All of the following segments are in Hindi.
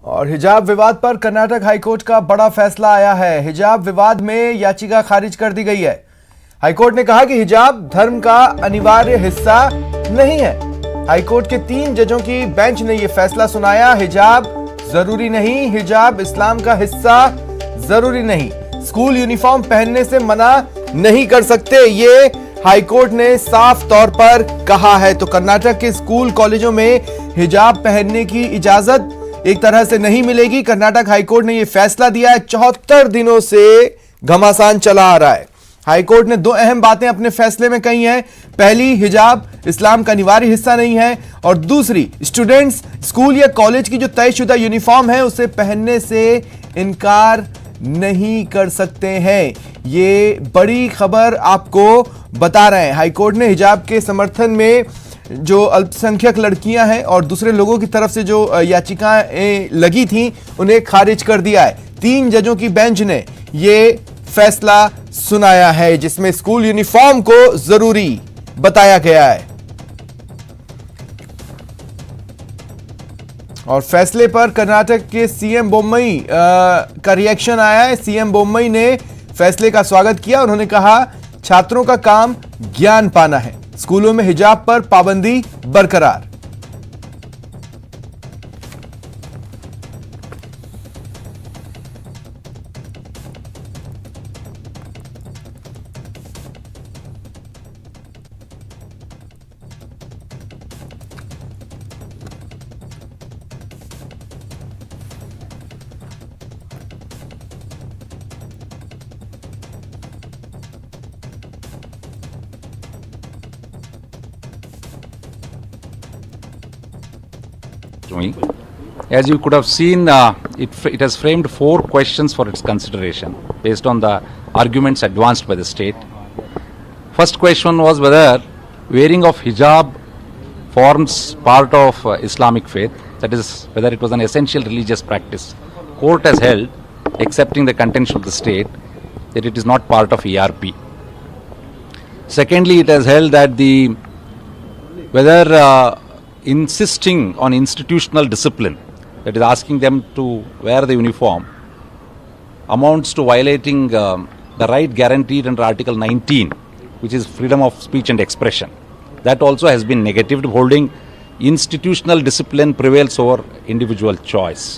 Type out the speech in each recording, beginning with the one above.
और हिजाब विवाद पर कर्नाटक हाईकोर्ट का बड़ा फैसला आया है। हिजाब विवाद में याचिका खारिज कर दी गई है। हाईकोर्ट ने कहा कि हिजाब धर्म का अनिवार्य हिस्सा नहीं है। हाईकोर्ट के 3 जजों की बेंच ने यह फैसला सुनाया। हिजाब जरूरी नहीं, हिजाब इस्लाम का हिस्सा जरूरी नहीं, स्कूल यूनिफॉर्म पहनने से मना नहीं कर सकते, ये हाईकोर्ट ने साफ तौर पर कहा है। तो कर्नाटक के स्कूल कॉलेजों में हिजाब पहनने की इजाजत एक तरह से नहीं मिलेगी। कर्नाटक हाईकोर्ट ने यह फैसला दिया है। 74 दिनों से घमासान चला आ रहा है। हाईकोर्ट ने 2 अहम बातें अपने फैसले में कही हैं। पहली, हिजाब इस्लाम का अनिवार्य हिस्सा नहीं है, और दूसरी, स्टूडेंट्स स्कूल या कॉलेज की जो तयशुदा यूनिफॉर्म है उसे पहनने से इनकार नहीं कर सकते हैं। ये बड़ी खबर आपको बता रहे हैं। हाईकोर्ट ने हिजाब के समर्थन में जो अल्पसंख्यक लड़कियां हैं और दूसरे लोगों की तरफ से जो याचिकाएं लगी थी उन्हें खारिज कर दिया है। 3 जजों की बेंच ने यह फैसला सुनाया है, जिसमें स्कूल यूनिफॉर्म को जरूरी बताया गया है। और फैसले पर कर्नाटक के सीएम बोम्मई का रिएक्शन आया है। सीएम बोम्मई ने फैसले का स्वागत किया। उन्होंने कहा, छात्रों का काम ज्ञान पाना है, स्कूलों में हिजाब पर पाबंदी बरकरार। As you could have seen, it has framed 4 questions for its consideration based on the arguments advanced by the state. First question was whether wearing of hijab forms part of Islamic faith, that is, whether it was an essential religious practice. Court has held, accepting the contention of the state, that it is not part of ERP. Secondly, it has held that whether insisting on institutional discipline, that is asking them to wear the uniform, amounts to violating the right guaranteed under Article 19, which is freedom of speech and expression. That also has been negatived, holding institutional discipline prevails over individual choice.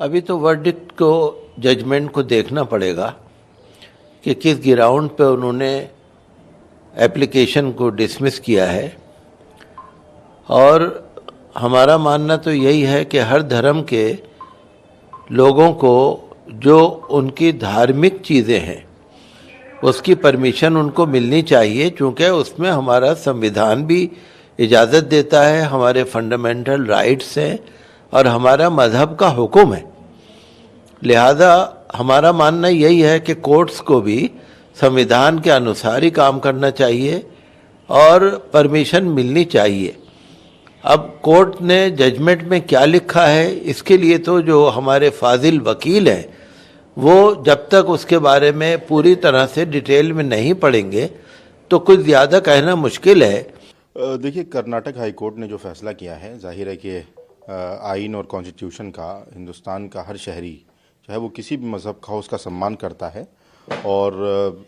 अभी तो वर्डिक्ट को, जजमेंट को देखना पड़ेगा कि किस ग्राउंड पे उन्होंने एप्लीकेशन को डिसमिस किया है। और हमारा मानना तो यही है कि हर धर्म के लोगों को जो उनकी धार्मिक चीज़ें हैं उसकी परमिशन उनको मिलनी चाहिए, क्योंकि उसमें हमारा संविधान भी इजाज़त देता है, हमारे फंडामेंटल राइट्स हैं और हमारा मज़हब का हुक्म है। लिहाजा हमारा मानना यही है कि कोर्ट्स को भी संविधान के अनुसार ही काम करना चाहिए और परमिशन मिलनी चाहिए। अब कोर्ट ने जजमेंट में क्या लिखा है, इसके लिए तो जो हमारे फाजिल वकील हैं वो जब तक उसके बारे में पूरी तरह से डिटेल में नहीं पढ़ेंगे तो कुछ ज़्यादा कहना मुश्किल है। देखिए, कर्नाटक हाई कोर्ट ने जो फैसला किया है, जाहिर है कि आइन और कॉन्स्टिट्यूशन का हिंदुस्तान का हर शहरी, चाहे वो किसी भी मज़हब का हो, उसका सम्मान करता है। और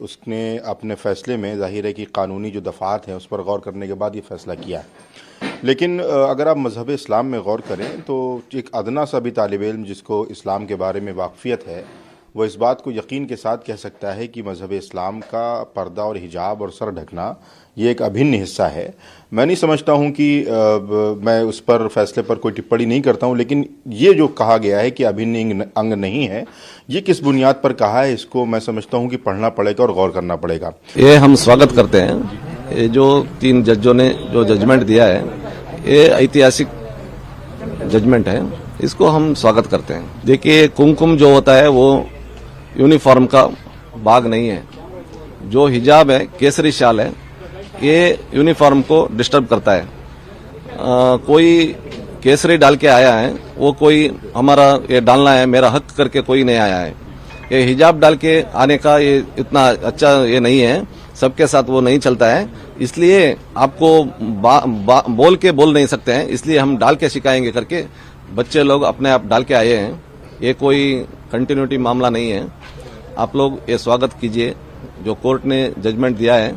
उसने अपने फ़ैसले में जाहिर है कि कानूनी जो दफ़ात हैं उस पर गौर करने के बाद ये फ़ैसला किया है। लेकिन अगर आप मज़हब इस्लाम में गौर करें तो एक अदना सा भी तालिब इल्म जिसको इस्लाम के बारे में वाक़फ़ियत है, वो इस बात को यकीन के साथ कह सकता है कि मज़हब इस्लाम का पर्दा और हिजाब और सर ढकना ये एक अभिन्न हिस्सा है। मैं नहीं समझता हूँ कि मैं उस पर फैसले पर कोई टिप्पणी नहीं करता हूँ, लेकिन ये जो कहा गया है कि अभिन्न अंग नहीं है, ये किस बुनियाद पर कहा है, इसको मैं समझता हूँ कि पढ़ना पड़ेगा और गौर करना पड़ेगा। ये हम स्वागत करते हैं। ये जो 3 जजों ने जो जजमेंट दिया है, ये ऐतिहासिक जजमेंट है, इसको हम स्वागत करते हैं। देखिए, कुमकुम जो होता है वो यूनिफॉर्म का भाग नहीं है। जो हिजाब है, केसरी शाल है, ये यूनिफॉर्म को डिस्टर्ब करता है। कोई केसरी डाल के आया है, वो कोई हमारा ये डालना है मेरा हक करके कोई नहीं आया है। ये हिजाब डाल के आने का ये इतना अच्छा ये नहीं है, सबके साथ वो नहीं चलता है। इसलिए आपको बोल के बोल नहीं सकते हैं, इसलिए हम डाल के सिखाएंगे करके बच्चे लोग अपने आप डाल के आए हैं, ये कोई कंटिन्यूटी मामला नहीं है। आप लोग ये स्वागत कीजिए, जो कोर्ट ने जजमेंट दिया है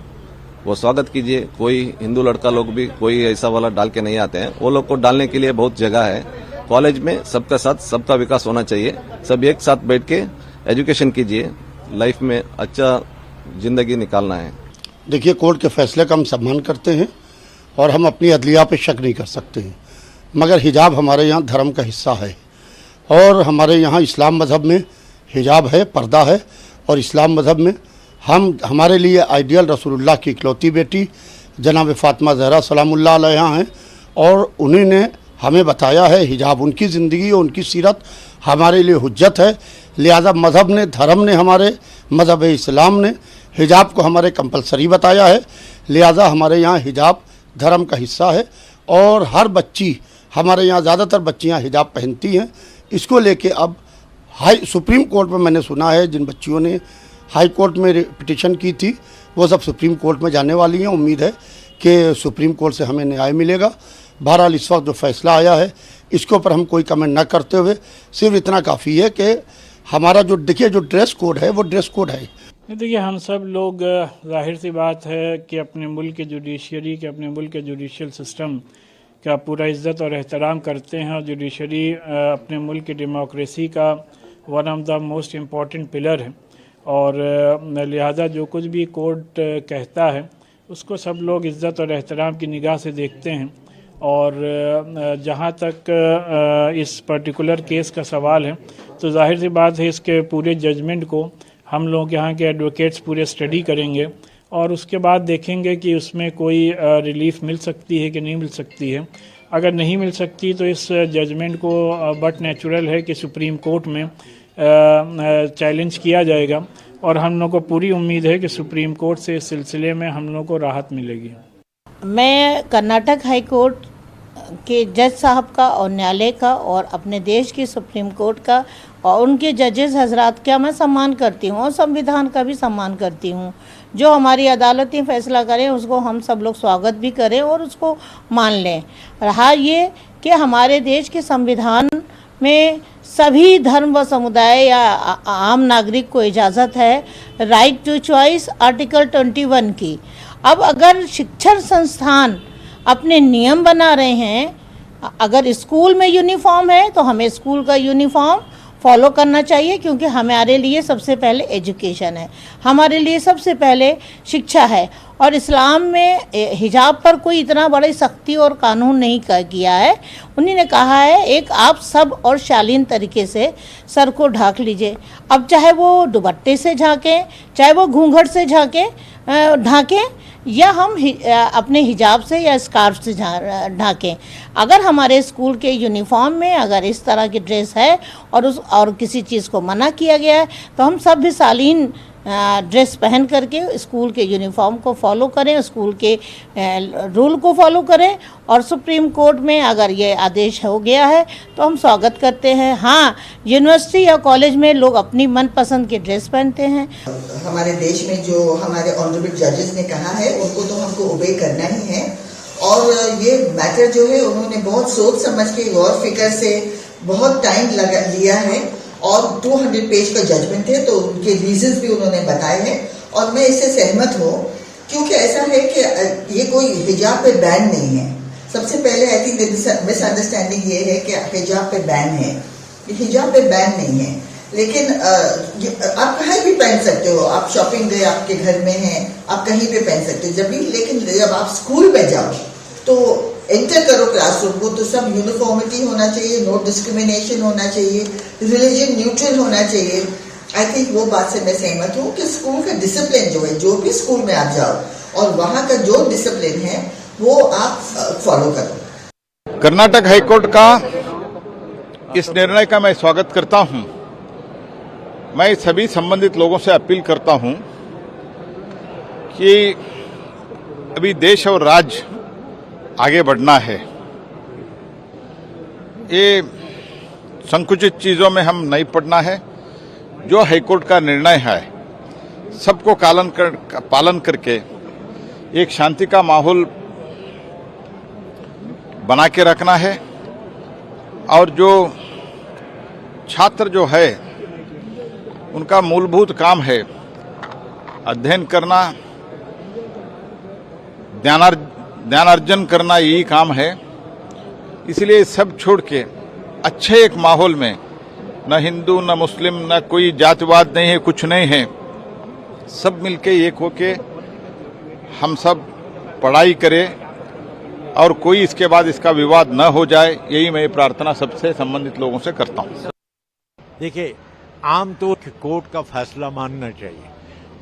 वो स्वागत कीजिए। कोई हिंदू लड़का लोग भी कोई ऐसा वाला डाल के नहीं आते हैं, वो लोग को डालने के लिए बहुत जगह है। कॉलेज में सबका साथ सबका विकास होना चाहिए, सब एक साथ बैठ के एजुकेशन कीजिए, लाइफ में अच्छा जिंदगी निकालना है। देखिए, कोर्ट के फैसले का हम सम्मान करते हैं और हम अपनी अदलिया पे शक नहीं कर सकते हैं, मगर हिजाब हमारे यहाँ धर्म का हिस्सा है और हमारे यहाँ इस्लाम मज़हब में हिजाब है, पर्दा है। और इस्लाम मज़हब में हमारे लिए आइडियल रसूलुल्लाह की इकलौती बेटी जनाब फ़ातिमा ज़हरा सलामुल्लाह अलैहा हैं और उन्हीं ने हमें बताया है हिजाब उनकी ज़िंदगी और उनकी सीरत हमारे लिए हुज्जत है। लिहाजा मज़हब ने, धर्म ने, हमारे मज़हब इस्लाम ने हिजाब को हमारे कंपलसरी बताया है। लिहाजा हमारे यहाँ हिजाब धर्म का हिस्सा है और हर बच्ची, हमारे यहाँ ज़्यादातर बच्चियाँ हिजाब पहनती हैं। इसको लेके अब सुप्रीम कोर्ट में मैंने सुना है जिन बच्चियों ने हाई कोर्ट में पिटीशन की थी वो सब सुप्रीम कोर्ट में जाने वाली हैं। उम्मीद है कि सुप्रीम कोर्ट से हमें न्याय मिलेगा। बहरहाल इस वक्त जो फैसला आया है इसके ऊपर हम कोई कमेंट न करते हुए सिर्फ इतना काफ़ी है कि हमारा जो देखिए जो ड्रेस कोड है वो ड्रेस कोड है। देखिए, हम सब लोग जाहिर सी बात है कि अपने मुल्क के जुडिशरी के, अपने मुल्क के जुडिशल सिस्टम का पूरा इज़्ज़त और एहतराम करते हैं और जुडिशरी अपने मुल्क की डेमोक्रेसी का one of the most important pillar है और लिहाजा जो कुछ भी कोर्ट कहता है उसको सब लोग इज़्ज़त और एहतराम की निगाह से देखते हैं। और जहाँ तक इस पर्टिकुलर केस का सवाल है तो जाहिर सी बात है इसके पूरे जजमेंट को हम लोग यहाँ के एडवोकेट्स पूरे स्टडी करेंगे और उसके बाद देखेंगे कि उसमें कोई रिलीफ मिल सकती है कि नहीं मिल सकती है। अगर नहीं मिल सकती तो इस जजमेंट को बट नेचुरल है कि सुप्रीम कोर्ट में चैलेंज किया जाएगा और हम लोग को पूरी उम्मीद है कि सुप्रीम कोर्ट से इस सिलसिले में हम लोग को राहत मिलेगी। मैं कर्नाटक हाई कोर्ट के जज साहब का और न्यायालय का और अपने देश की सुप्रीम कोर्ट का और उनके जजेस हजरात का मैं सम्मान करती हूँ और संविधान का भी सम्मान करती हूँ। जो हमारी अदालतें फैसला करें उसको हम सब लोग स्वागत भी करें और उसको मान लें। रहा ये कि हमारे देश के संविधान में सभी धर्म व समुदाय या आम नागरिक को इजाज़त है राइट टू चॉइस आर्टिकल 21 की। अब अगर शिक्षण संस्थान अपने नियम बना रहे हैं, अगर स्कूल में यूनिफॉर्म है तो हमें स्कूल का यूनिफॉर्म फॉलो करना चाहिए क्योंकि हमारे लिए सबसे पहले एजुकेशन है, हमारे लिए सबसे पहले शिक्षा है। और इस्लाम में हिजाब पर कोई इतना बड़ी सख्ती और कानून नहीं किया है। उन्हीं ने कहा है एक आप सब और शालीन तरीके से सर को ढाक लीजिए। अब चाहे वो दुपट्टे से झाँकें, चाहे वो घूंघट से ढाँकें या हम अपने हिजाब से या स्कार्फ से ढाँकें। अगर हमारे स्कूल के यूनिफॉर्म में अगर इस तरह की ड्रेस है और किसी चीज़ को मना किया गया है तो हम सब भी शालीन ड्रेस पहन करके स्कूल के यूनिफॉर्म को फॉलो करें, स्कूल के रूल को फॉलो करें। और सुप्रीम कोर्ट में अगर ये आदेश हो गया है तो हम स्वागत करते हैं। हाँ, यूनिवर्सिटी या कॉलेज में लोग अपनी मनपसंद की ड्रेस पहनते हैं। हमारे देश में जो हमारे ऑनरेबल जजेस ने कहा है उनको तो हमको ओबे करना ही है। और ये मैटर जो है उन्होंने बहुत सोच समझ के गौर फिक्र से बहुत टाइम लिया है और 200 पेज का जजमेंट है तो उनके रीजंस भी उन्होंने बताए हैं और मैं इससे सहमत हूँ क्योंकि ऐसा है कि ये कोई हिजाब पे बैन नहीं है। सबसे पहले आई थिंक मिसअंडरस्टैंडिंग ये है कि हिजाब पे बैन है, हिजाब पे बैन नहीं है। लेकिन आप कहीं भी पहन सकते हो, आप शॉपिंग गए आपके घर में हैं, आप कहीं पे पहन सकते हो लेकिन जब आप स्कूल में जाओ तो एंटर करो क्लासरूम को तो सब यूनिफॉर्मिटी होना चाहिए, नो डिस्क्रिमिनेशन होना चाहिए, रिलीजन न्यूट्रल होना चाहिए। आई थिंक वो बात से मैं सहमत हूँ कि स्कूल का डिसिप्लिन जो है, जो भी स्कूल में आप जाओ और वहाँ का जो डिसिप्लिन है वो आप फॉलो करो। कर्नाटक हाईकोर्ट का इस निर्णय का मैं स्वागत करता हूं। मैं सभी संबंधित लोगों से अपील करता हूं कि अभी देश और राज्य आगे बढ़ना है। ये संकुचित चीजों में हम नहीं पड़ना है। जो हाईकोर्ट का निर्णय है सबको पालन करके एक शांति का माहौल बना के रखना है और जो छात्र जो है उनका मूलभूत काम है अध्ययन करना, ज्ञानार्जन करना, यही काम है। इसलिए सब छोड़ के अच्छे एक माहौल में, न हिंदू न मुस्लिम न कोई जातिवाद नहीं है, कुछ नहीं है, सब मिलके एक होके हम सब पढ़ाई करें और कोई इसके बाद इसका विवाद न हो जाए, यही मैं प्रार्थना सबसे संबंधित लोगों से करता हूं। देखिए, आमतौर पर कोर्ट का फैसला मानना चाहिए।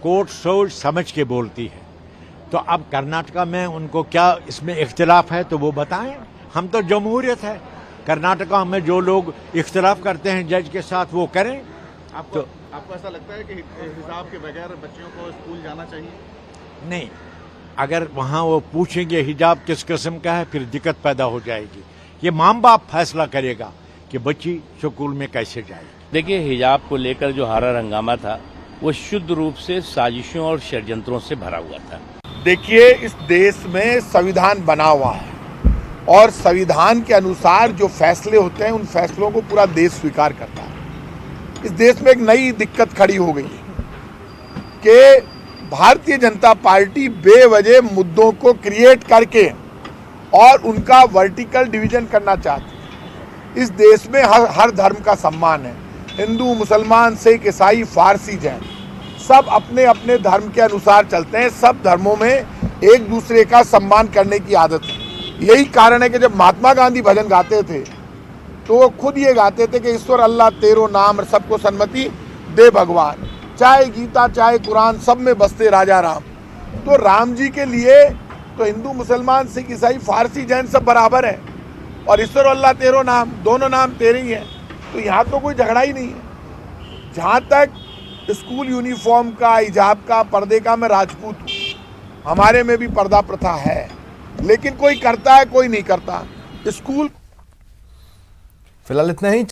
कोर्ट सोच समझ के बोलती है। तो अब कर्नाटका में उनको क्या इसमें इख्तिलाफ है तो वो बताएं। हम तो जमहूरियत है, कर्नाटका में जो लोग इख्तिलाफ करते हैं जज के साथ वो करें। आपको ऐसा लगता है कि हिजाब के बगैर बच्चियों को स्कूल जाना चाहिए? नहीं, अगर वहाँ वो पूछेंगे हिजाब किस किस्म का है फिर दिक्कत पैदा हो जाएगी। ये माँ बाप फैसला करेगा कि बच्ची स्कूल में कैसे जाएगी। देखिए, हिजाब को लेकर जो हरा हंगामा था वो शुद्ध रूप से साजिशों और षड्यंत्रों से भरा हुआ था। देखिए, इस देश में संविधान बना हुआ है और संविधान के अनुसार जो फैसले होते हैं उन फैसलों को पूरा देश स्वीकार करता है। इस देश में एक नई दिक्कत खड़ी हो गई है कि भारतीय जनता पार्टी बेवजह मुद्दों को क्रिएट करके और उनका वर्टिकल डिवीजन करना चाहती है। इस देश में हर धर्म का सम्मान है। हिंदू, मुसलमान, सिख, ईसाई, फारसी, जैन सब अपने अपने धर्म के अनुसार चलते हैं। सब धर्मों में एक दूसरे का सम्मान करने की आदत है। यही कारण है कि जब महात्मा गांधी भजन गाते थे तो वो खुद ये गाते थे कि ईश्वर अल्लाह तेरो नाम, सबको सन्मति दे भगवान। चाहे गीता चाहे कुरान, सब में बसते राजा राम। तो राम जी के लिए तो हिंदू, मुसलमान, सिख, ईसाई, फारसी, जैन सब बराबर है और ईश्वर अल्लाह तेरो नाम, दोनों नाम तेरे ही हैं। तो यहाँ तो कोई झगड़ा ही नहीं है। जहाँ तक स्कूल यूनिफॉर्म का, हिजाब का, पर्दे का, मैं राजपूत हूँ, हमारे में भी पर्दा प्रथा है, लेकिन कोई करता है कोई नहीं करता। स्कूल फिलहाल इतना ही।